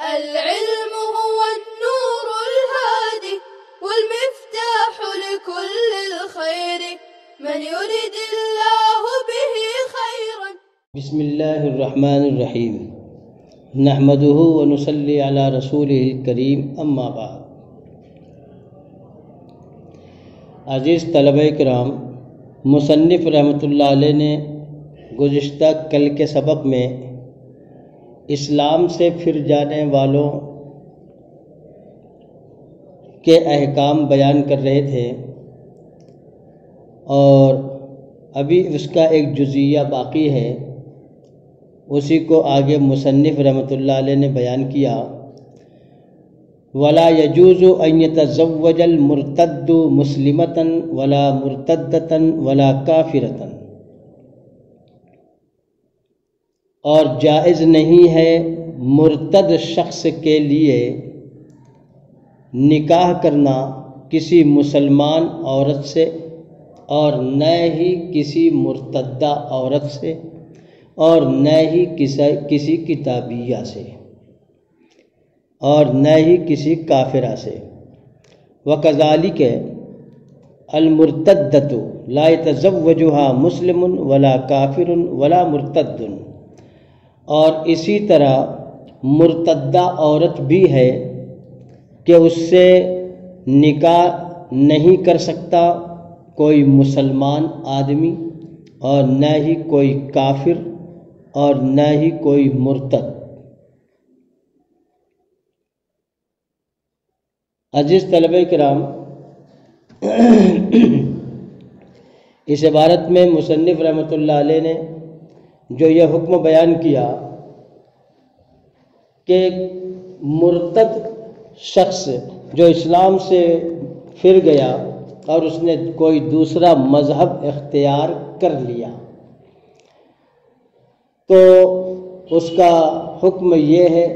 العلم هو النور الهادي والمفتاح لكل الخير من يرد الله به خيرا. بسم اللہ الرحمن الرحیم نحمده ونصلی علی رسولہ الکریم اما بعد. عزیز طلبہ کرام، مصنف رحمۃ اللہ علیہ نے گزشتہ کل کے سبق میں اسلام سے پھر جانے والوں کے احکام بیان کر رہے تھے اور ابھی اس کا ایک جزیہ باقی ہے، اسی کو آگے مصنف رحمۃ اللہ علیہ نے بیان کیا. ولا يجوز ان يتزوج المرتد مسلمة ولا مرتدة ولا كافرة، اور جائز نہیں ہے مرتد شخص کے لیے نکاح کرنا کسی مسلمان عورت سے اور نہ ہی کسی مرتدہ عورت سے اور نہ ہی کسی کتابیہ سے اور نہ ہی کسی کافرہ سے. وکذالک المرتدۃ لا يتزوجها مسلم ولا کافر ولا مرتد، اور اسی طرح مرتدہ عورت بھی ہے کہ اس سے نکاح نہیں کر سکتا کوئی مسلمان آدمی اور نہ ہی کوئی کافر اور نہ ہی کوئی مرتد. عزیز طلبہ کرام، اس عبارت میں مصنف رحمۃ اللہ علیہ نے جو یہ حکم بیان کیا کہ مرتد شخص جو اسلام سے پھر گیا اور اس نے کوئی دوسرا مذہب اختیار کر لیا تو اس کا حکم یہ ہے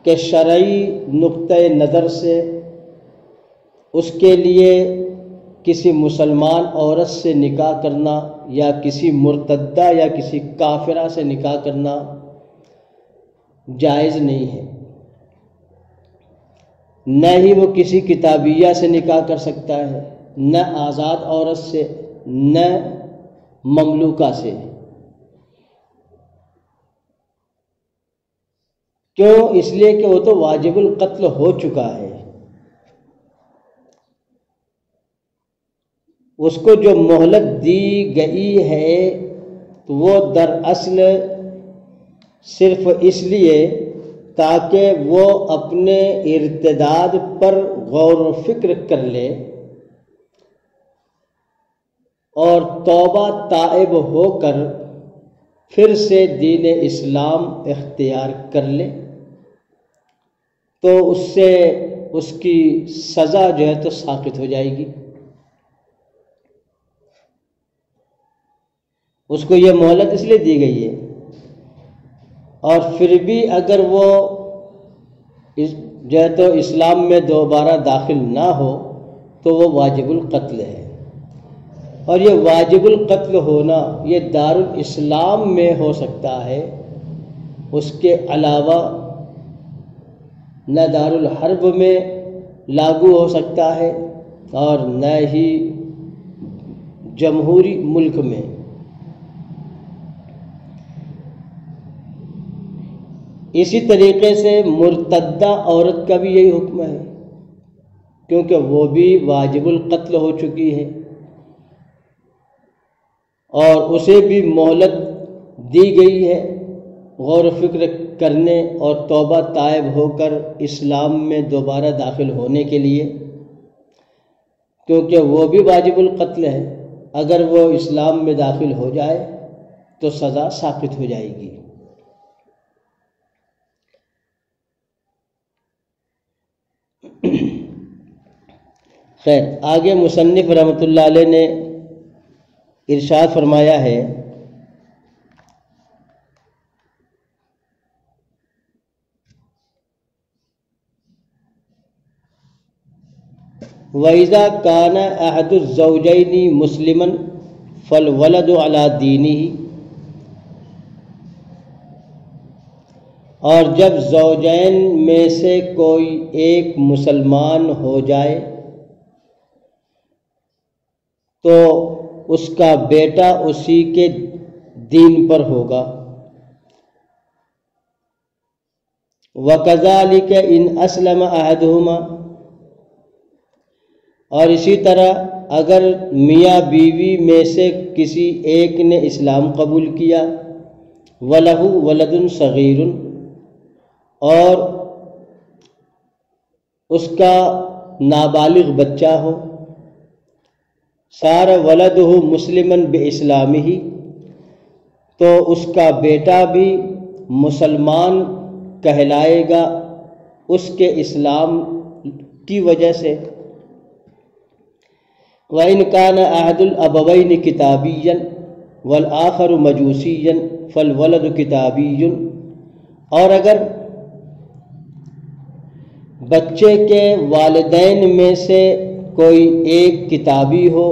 کہ شرعی نقطۂ نظر سے اس کے لیے کسی مسلمان عورت سے نکاح کرنا یا کسی مرتدہ یا کسی کافرہ سے نکاح کرنا جائز نہیں ہے. نہ ہی وہ کسی کتابیہ سے نکاح کر سکتا ہے، نہ آزاد عورت سے، نہ مملوکہ سے. کیوں؟ اس لیے کہ وہ تو واجب القتل ہو چکا ہے. اس کو جو مہلت دی گئی ہے تو وہ دراصل صرف اس لیے تاکہ وہ اپنے ارتداد پر غور و فکر کر لے اور توبہ تائب ہو کر پھر سے دین اسلام اختیار کر لے، تو اس سے اس کی سزا جو ہے تو ساقط ہو جائے گی. اس کو یہ مہلت اس لیے دی گئی ہے، اور پھر بھی اگر وہ جو ہے تو اسلام میں دوبارہ داخل نہ ہو تو وہ واجب القتل ہے. اور یہ واجب القتل ہونا یہ دارالاسلام میں ہو سکتا ہے، اس کے علاوہ نہ دارالحرب میں لاگو ہو سکتا ہے اور نہ ہی جمہوری ملک میں. اسی طریقے سے مرتدہ عورت کا بھی یہی حکم ہے، کیونکہ وہ بھی واجب القتل ہو چکی ہے اور اسے بھی مہلت دی گئی ہے غور و فکر کرنے اور توبہ تائب ہو کر اسلام میں دوبارہ داخل ہونے کے لیے، کیونکہ وہ بھی واجب القتل ہے. اگر وہ اسلام میں داخل ہو جائے تو سزا ساقط ہو جائے گی. خیر، آگے مصنف رحمۃ اللہ علیہ نے ارشاد فرمایا ہے وَإِذَا كَانَ أَحَدُ الزَّوْجَيْنِ مُسْلِمًا فَالْوَلَدُ عَلَى دِينِهِ اور جب زوجین میں سے کوئی ایک مسلمان ہو جائے تو اس کا بیٹا اسی کے دین پر ہوگا۔ وَكَذَلِكَ إِنْ أَسْلَمَ أَحَدُهُمَا، اور اسی طرح اگر میاں بیوی میں سے کسی ایک نے اسلام قبول کیا، وَلَهُ وَلَدٌ صَغِيرٌ، اور اس کا نابالغ بچہ ہو، صار وَلَدُهُ مُسْلِمًا بِإِسْلَامِهِ، تو اس کا بیٹا بھی مسلمان کہلائے گا اس کے اسلام کی وجہ سے۔ وَإِنْ كَانَ أَحَدُ الْأَبَوَيْنِ كِتَابِيًّا وَالْآخَرُ مَجُوسِيًّا فَالْوَلَدُ كِتَابِيٌّ، اور اگر بچے کے والدین میں سے کوئی ایک کتابی ہو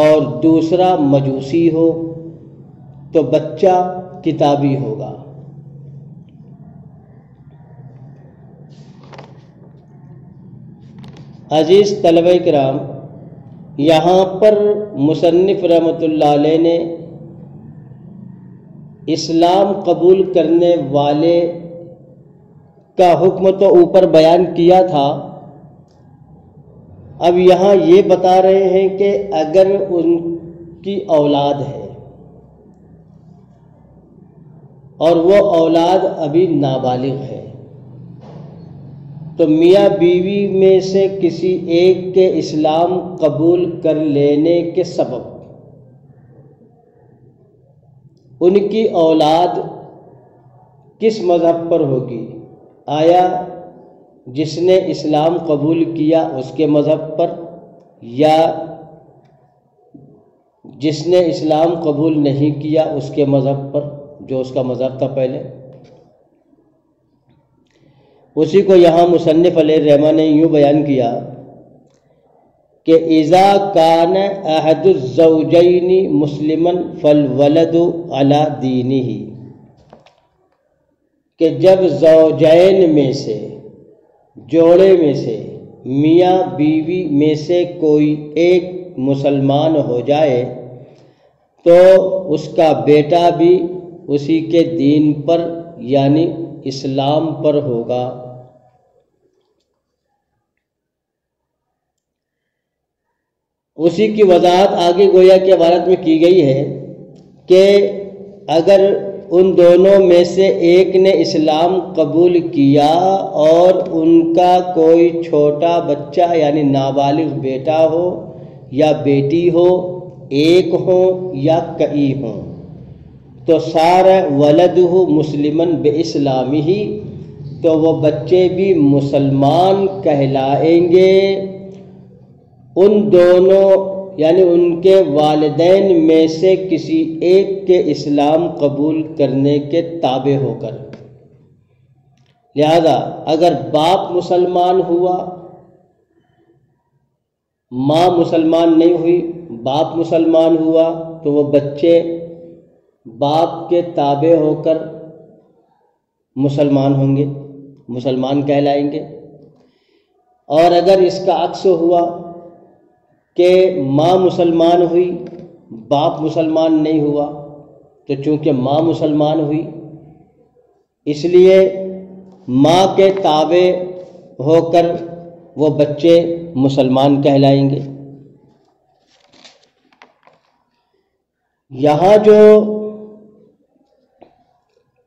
اور دوسرا مجوسی ہو تو بچہ کتابی ہوگا۔ عزیز طلبہ کرام، یہاں پر مصنف رحمۃ اللہ علیہ نے اسلام قبول کرنے والے کا حکم تو اوپر بیان کیا تھا، اب یہاں یہ بتا رہے ہیں کہ اگر ان کی اولاد ہے اور وہ اولاد ابھی نابالغ ہے تو میاں بیوی میں سے کسی ایک کے اسلام قبول کر لینے کے سبب ان کی اولاد کس مذہب پر ہوگی؟ آیا جس نے اسلام قبول کیا اس کے مذہب پر، یا جس نے اسلام قبول نہیں کیا اس کے مذہب پر، جو اس کا مذہب تھا پہلے؟ اسی کو یہاں مصنف علیہ الرحمہ نے یوں بیان کیا کہ اذا کان احد الزوجین مسلما فالولد علی دینہ، کہ جب زوجین میں سے، جوڑے میں سے، میاں بیوی میں سے کوئی ایک مسلمان ہو جائے تو اس کا بیٹا بھی اسی کے دین پر یعنی اسلام پر ہوگا۔ اسی کی وضاحت آگے گویا کی عبارت میں کی گئی ہے کہ اگر ان دونوں میں سے ایک نے اسلام قبول کیا اور ان کا کوئی چھوٹا بچہ یعنی نابالغ بیٹا ہو یا بیٹی ہو، ایک ہو یا کئی ہوں، تو صار ولدہ مسلما باسلامہ، تو وہ بچے بھی مسلمان کہلائیں گے ان دونوں یعنی ان کے والدین میں سے کسی ایک کے اسلام قبول کرنے کے تابع ہو کر۔ لہذا اگر باپ مسلمان ہوا، ماں مسلمان نہیں ہوئی، باپ مسلمان ہوا، تو وہ بچے باپ کے تابع ہو کر مسلمان ہوں گے، مسلمان کہلائیں گے۔ اور اگر اس کا عکس ہوا کہ ماں مسلمان ہوئی، باپ مسلمان نہیں ہوا، تو چونکہ ماں مسلمان ہوئی اس لیے ماں کے تابع ہو کر وہ بچے مسلمان کہلائیں گے۔ یہاں جو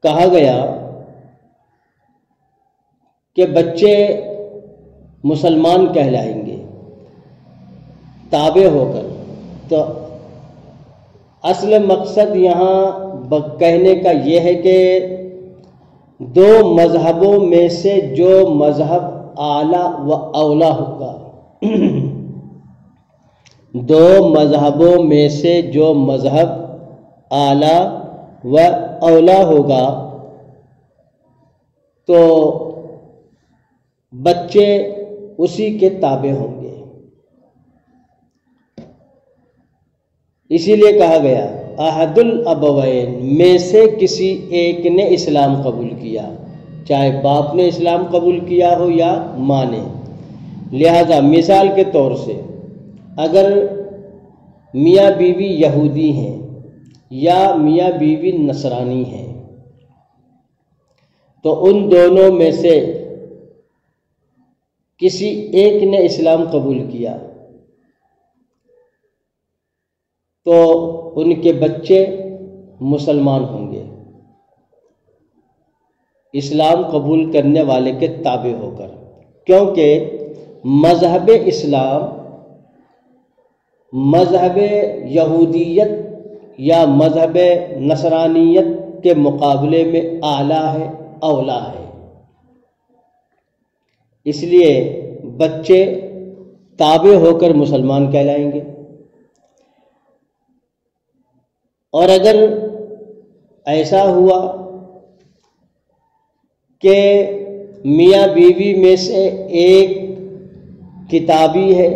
کہا گیا کہ بچے مسلمان کہلائیں گے تابع ہو کر، تو اصل مقصد یہاں کہنے کا یہ ہے کہ دو مذہبوں میں سے جو مذہب اعلیٰ و اولیٰ ہوگا، دو مذہبوں میں سے جو مذہب اعلیٰ و اولیٰ ہوگا تو بچے اسی کے تابع ہوں گے۔ اسی لیے کہا گیا احد الابوین میں سے کسی ایک نے اسلام قبول کیا، چاہے باپ نے اسلام قبول کیا ہو یا ماں نے، لہذا مثال کے طور سے اگر میاں بیوی یہودی ہیں یا میاں بیوی نصرانی ہیں تو ان دونوں میں سے کسی ایک نے اسلام قبول کیا تو ان کے بچے مسلمان ہوں گے اسلام قبول کرنے والے کے تابع ہو کر، کیونکہ مذہب اسلام مذہب یہودیت یا مذہب نصرانیت کے مقابلے میں اعلیٰ ہے، اولیٰ ہے، اس لیے بچے تابع ہو کر مسلمان کہلائیں گے۔ اور اگر ایسا ہوا کہ میاں بیوی میں سے ایک کتابی ہے،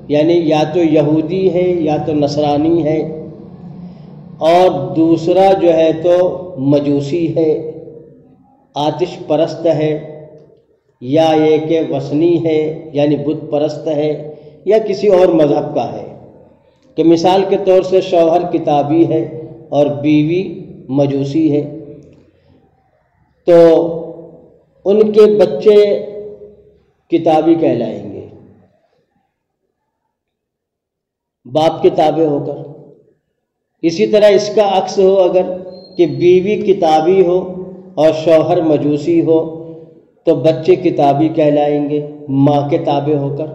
یعنی یا تو یہودی ہے یا تو نصرانی ہے، اور دوسرا جو ہے تو مجوسی ہے، آتش پرست ہے، یا یہ کہ وثنی ہے یعنی بت پرست ہے، یا کسی اور مذہب کا ہے، کہ مثال کے طور سے شوہر کتابی ہے اور بیوی مجوسی ہے، تو ان کے بچے کتابی کہلائیں گے باپ کے تابع ہو کر۔ اسی طرح اس کا عکس ہو، اگر کہ بیوی کتابی ہو اور شوہر مجوسی ہو تو بچے کتابی کہلائیں گے ماں کے تابع ہو کر۔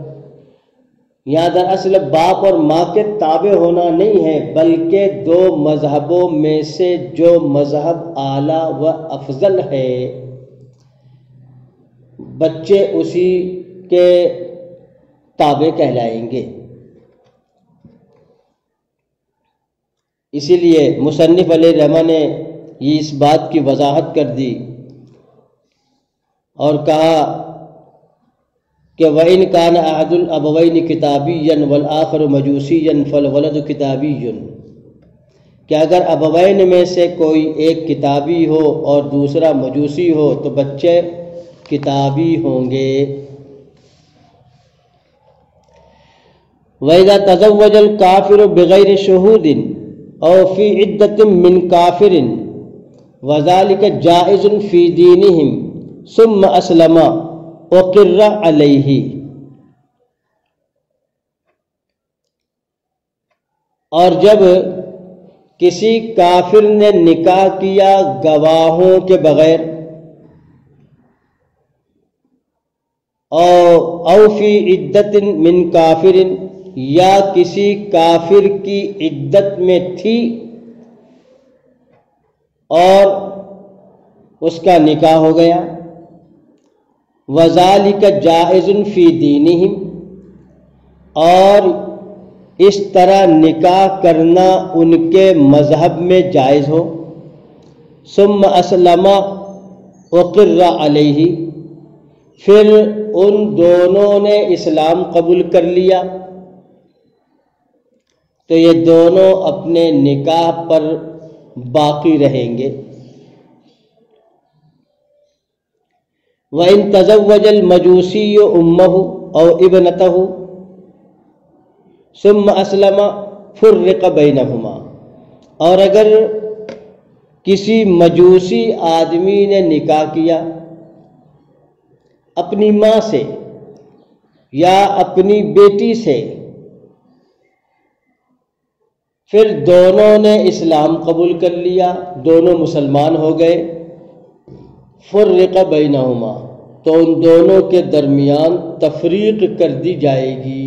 یہاں دراصل باپ اور ماں کے تابع ہونا نہیں ہے، بلکہ دو مذہبوں میں سے جو مذہب اعلیٰ و افضل ہے بچے اسی کے تابع کہلائیں گے۔ اسی لیے مصنف علیہ الرحمہ نے یہ اس بات کی وضاحت کر دی اور کہا کہ وَإِنْ كَانَ أَحَدُ الْأَبَوَيْنِ كِتَابِيًّا وَالْآخَرُ مَجُوسِيًّا فَالْوَلَدُ كِتَابِيٌّ، کہ اگر ابوین میں سے کوئی ایک کتابی ہو اور دوسرا مجوسی ہو تو بچے کتابی ہوں گے۔ وَإِذَا تَزَوَّجَ الْكَافِرُ بِغَيْرِ شُهُودٍ أَوْ فِي عِدَّةٍ مِّن كَافِرٍ وَذَلِكَ جَائِزٌ فِي دِينِهِمْ ثُمَّ أَسْلَمَ وَقِرَّ عَلَيْهِ، اور جب کسی کافر نے نکاح کیا گواہوں کے بغیر او فی عدت من کافر، یا کسی کافر کی عدت میں تھی اور اس کا نکاح ہو گیا، وَذَلِكَ جَائِزٌ فِي دِينِهِمْ، اور اس طرح نکاح کرنا ان کے مذہب میں جائز ہو، ثُمَّ أَسْلَمَ وَقِرَّ عَلَيْهِ، پھر ان دونوں نے اسلام قبول کر لیا تو یہ دونوں اپنے نکاح پر باقی رہیں گے۔ وَإِن تَزَوَّجَ الْمَجُوسِيُّ أُمَّهُ أَوْ ابْنَتَهُ ثُمَّ أَسْلَمَ فُرِّقَ بَيْنَهُمَا، اور اگر کسی مجوسی آدمی نے نکاح کیا اپنی ماں سے یا اپنی بیٹی سے، پھر دونوں نے اسلام قبول کر لیا، دونوں مسلمان ہو گئے، فرق بینہما، تو ان دونوں کے درمیان تفریق کر دی جائے گی۔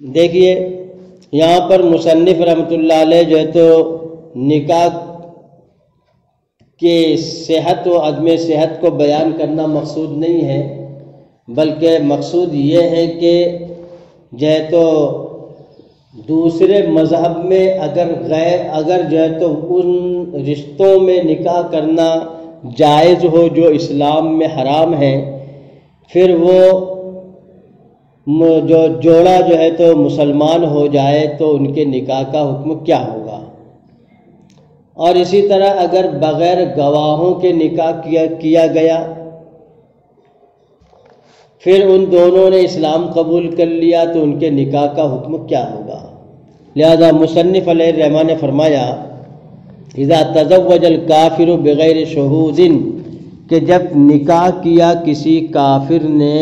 دیکھیے یہاں پر مصنف رحمۃ اللہ علیہ جو ہے تو نکاح کے صحت و عدم صحت کو بیان کرنا مقصود نہیں ہے، بلکہ مقصود یہ ہے کہ جو ہے تو دوسرے مذہب میں اگر جو ہے تو ان رشتوں میں نکاح کرنا جائز ہو جو اسلام میں حرام ہے، پھر وہ جو جوڑا جو ہے تو مسلمان ہو جائے تو ان کے نکاح کا حکم کیا ہوگا؟ اور اسی طرح اگر بغیر گواہوں کے نکاح کیا گیا، پھر ان دونوں نے اسلام قبول کر لیا تو ان کے نکاح کا حکم کیا ہوگا؟ لہذا مصنف علیہ الرحمٰن نے فرمایا اذا تزوج الکافر بغیر شہود، کہ جب نکاح کیا کسی کافر نے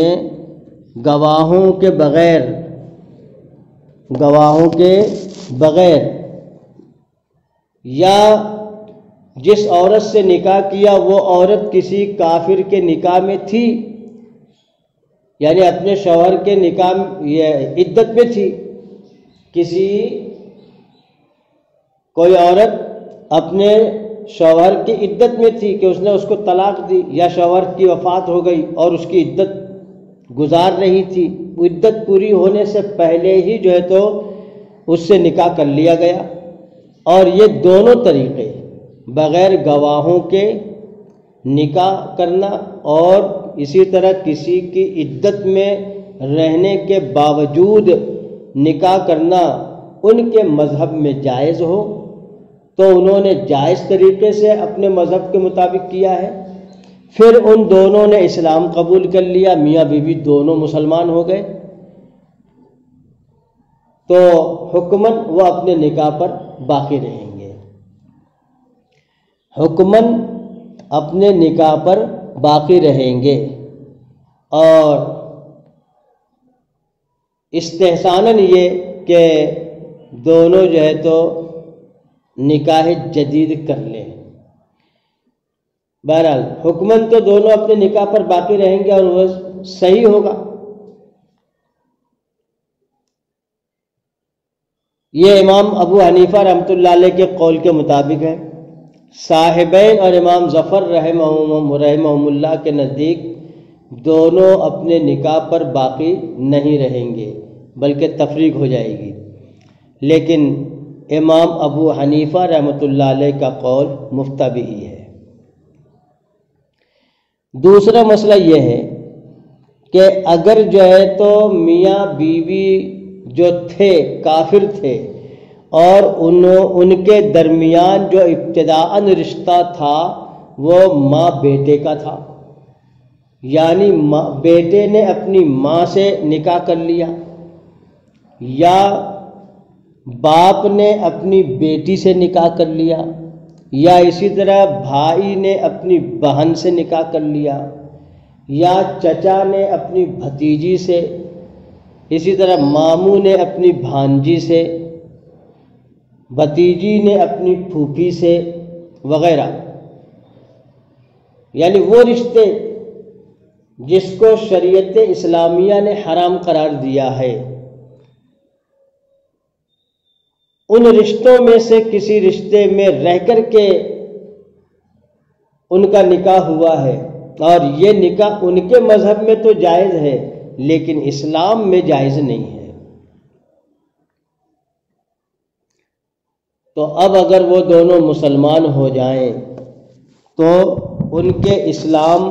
گواہوں کے بغیر یا جس عورت سے نکاح کیا وہ عورت کسی کافر کے نکاح میں تھی، یعنی اپنے شوہر کے نکاح عدت میں تھی، کوئی عورت اپنے شوہر کی عدت میں تھی کہ اس نے اس کو طلاق دی، یا شوہر کی وفات ہو گئی اور اس کی عدت گزار رہی تھی، وہ عدت پوری ہونے سے پہلے ہی جو ہے تو اس سے نکاح کر لیا گیا، اور یہ دونوں طریقے بغیر گواہوں کے نکاح کرنا اور اسی طرح کسی کی عدت میں رہنے کے باوجود نکاح کرنا ان کے مذہب میں جائز ہو تو انہوں نے جائز طریقے سے اپنے مذہب کے مطابق کیا ہے، پھر ان دونوں نے اسلام قبول کر لیا، میاں بیوی دونوں مسلمان ہو گئے، تو حکماً وہ اپنے نکاح پر باقی رہیں گے، حکماً اپنے نکاح پر باقی رہیں گے، اور استحساناً یہ کہ دونوں جو ہے تو نکاح جدید کر لیں۔ بہرحال حکماً تو دونوں اپنے نکاح پر باقی رہیں گے اور وہ صحیح ہوگا۔ یہ امام ابو حنیفہ رحمۃ اللہ علیہ کے قول کے مطابق ہے۔ صاحبین اور امام ظفر رحمہم اللہ کے نزدیک دونوں اپنے نکاح پر باقی نہیں رہیں گے بلکہ تفریق ہو جائے گی، لیکن امام ابو حنیفہ رحمۃ اللہ علیہ کا قول مفتبی ہی ہے۔ دوسرا مسئلہ یہ ہے کہ اگر جو ہے تو میاں بیوی جو تھے کافر تھے اور ان کے درمیان جو ابتداءً رشتہ تھا وہ ماں بیٹے کا تھا، یعنی بیٹے نے اپنی ماں سے نکاح کر لیا یا باپ نے اپنی بیٹی سے نکاح کر لیا، یا اسی طرح بھائی نے اپنی بہن سے نکاح کر لیا، یا چچا نے اپنی بھتیجی سے، اسی طرح ماموں نے اپنی بھانجی سے، بھتیجی نے اپنی پھوپھی سے وغیرہ، یعنی وہ رشتے جس کو شریعت اسلامیہ نے حرام قرار دیا ہے، ان رشتوں میں سے کسی رشتے میں رہ کر کے ان کا نکاح ہوا ہے، اور یہ نکاح ان کے مذہب میں تو جائز ہے لیکن اسلام میں جائز نہیں ہے۔ تو اب اگر وہ دونوں مسلمان ہو جائیں تو ان کے اسلام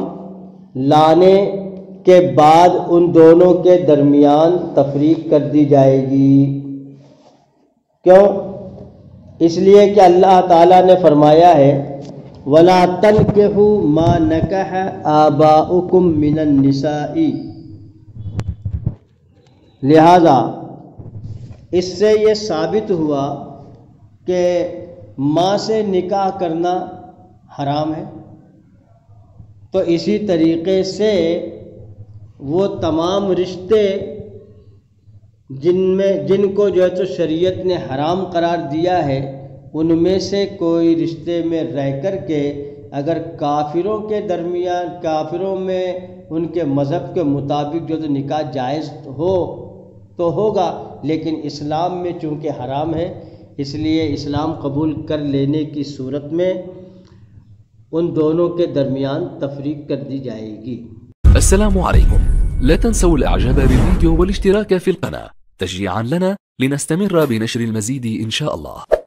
لانے کے بعد ان دونوں کے درمیان تفریق کر دی جائے گی۔ کیوں؟ اس لیے کہ اللہ تعالیٰ نے فرمایا ہے وَلَا تَنْكِحُوا مَا نَكَحَ آبَاؤُكُم مِّنَ النِّسَاءِ، لہذا اس سے یہ ثابت ہوا کہ ماں سے نکاح کرنا حرام ہے، تو اسی طریقے سے وہ تمام رشتے جن کو جو ہے تو شریعت نے حرام قرار دیا ہے، ان میں سے کوئی رشتے میں رہ کر کے اگر کافروں کے درمیان، کافروں میں ان کے مذہب کے مطابق جو تو نکاح جائز ہو تو ہوگا، لیکن اسلام میں چونکہ حرام ہے اس لیے اسلام قبول کر لینے کی صورت میں ان دونوں کے درمیان تفریق کر دی جائے گی۔ السلام عليكم، لا تنسوا الاعجاب بالفيديو والاشتراك في القناة تشجيعا لنا لنستمر بنشر المزيد إن شاء الله.